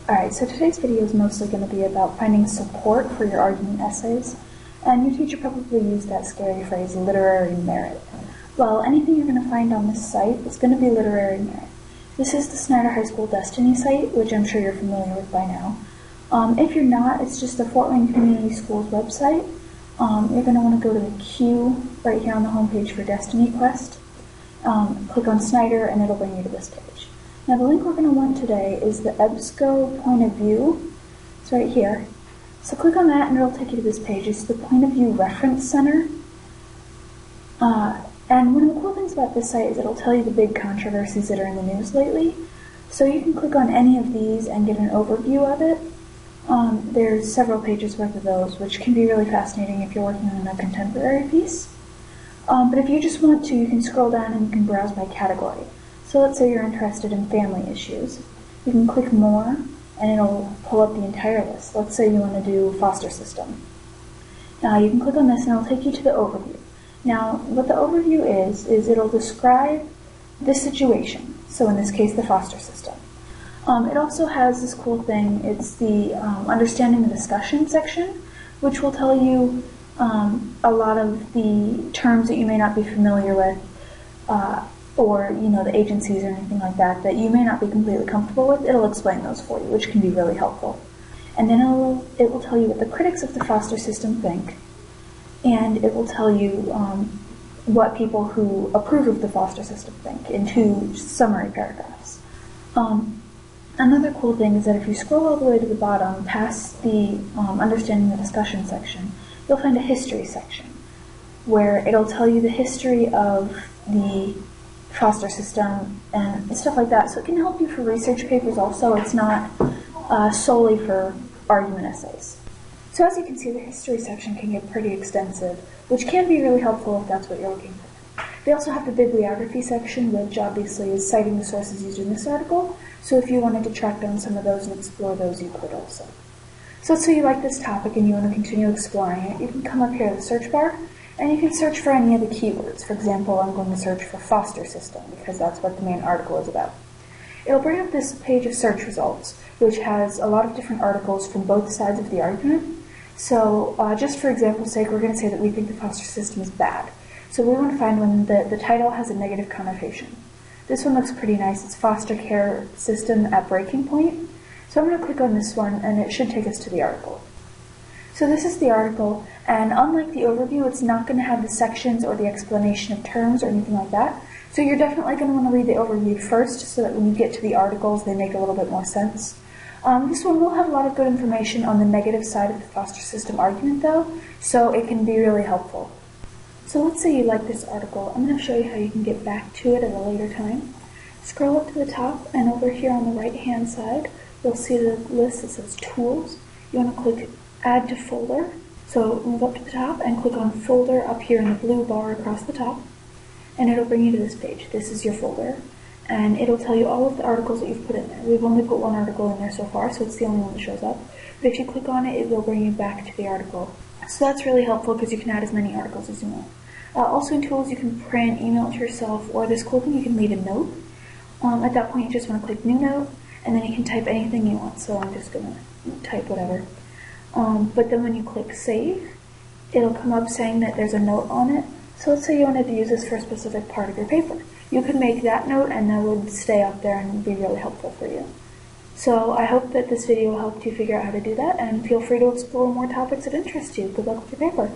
Alright, so today's video is mostly going to be about finding support for your argument essays, and your teacher probably used that scary phrase, literary merit. Well, anything you're going to find on this site is going to be literary merit. This is the Snyder High School Destiny site, which I'm sure you're familiar with by now. If you're not, it's just the Fort Wayne Community Schools website. You're going to want to go to the queue right here on the homepage for Destiny Quest. Click on Snyder and it'll bring you to this page. Now the link we're going to want today is the EBSCO point of view. It's right here. So click on that and it'll take you to this page. It's the Point of View Reference Center. And one of the cool things about this site is it'll tell you the big controversies that are in the news lately. So you can click on any of these and get an overview of it. There's several pages worth of those, which can be really fascinating if you're working on a contemporary piece. But if you just want to, you can scroll down and you can browse by category. So let's say you're interested in family issues. You can click More, and it'll pull up the entire list. Let's say you want to do foster system. You can click on this and it'll take you to the overview. Now, what the overview is it'll describe the situation. So in this case, the foster system. It also has this cool thing. It's the Understanding the Discussion section, which will tell you a lot of the terms that you may not be familiar with, or the agencies or anything like that you may not be completely comfortable with. It'll explain those for you, which can be really helpful. And then it will tell you what the critics of the foster system think, and it will tell you what people who approve of the foster system think in 2 summary paragraphs. Another cool thing is that if you scroll all the way to the bottom past the Understanding the Discussion section, you'll find a history section where it'll tell you the history of the foster system and stuff like that. So it can help you for research papers also. It's not solely for argument essays. So as you can see, the history section can get pretty extensive, which can be really helpful if that's what you're looking for. They also have the bibliography section, which obviously is citing the sources used in this article. So if you wanted to track down some of those and explore those, you could also. So let's say you like this topic and you want to continue exploring it. You can come up here to the search bar and you can search for any of the keywords. For example, I'm going to search for foster system because that's what the main article is about. It'll bring up this page of search results, which has a lot of different articles from both sides of the argument. So just for example's sake, we're going to say that we think the foster system is bad. So we want to find one that the title has a negative connotation. This one looks pretty nice. It's Foster Care System at Breaking Point. So I'm going to click on this one and it should take us to the article. So this is the article, and unlike the overview, it's not going to have the sections or the explanation of terms or anything like that. So you're definitely going to want to read the overview first so that when you get to the articles, they make a little bit more sense. This one will have a lot of good information on the negative side of the foster system argument though, so it can be really helpful. So let's say you like this article. I'm going to show you how you can get back to it at a later time. Scroll up to the top, and over here on the right hand side, you'll see the list that says Tools. You want to click Add to Folder. So move up to the top and click on Folder up here in the blue bar across the top, and it'll bring you to this page. This is your folder, and it'll tell you all of the articles that you've put in there. We've only put 1 article in there so far, so it's the only one that shows up. But if you click on it, it will bring you back to the article. So that's really helpful because you can add as many articles as you want. Also in Tools, you can print, email it to yourself, or this cool thing, you can leave a note. At that point, you just want to click New Note, and then you can type anything you want. So I'm just going to type whatever. But then when you click Save, it'll come up saying that there's a note on it. So let's say you wanted to use this for a specific part of your paper. You could make that note and that would stay up there and be really helpful for you. So I hope that this video will help you figure out how to do that, and feel free to explore more topics that interest you. Good luck with your paper.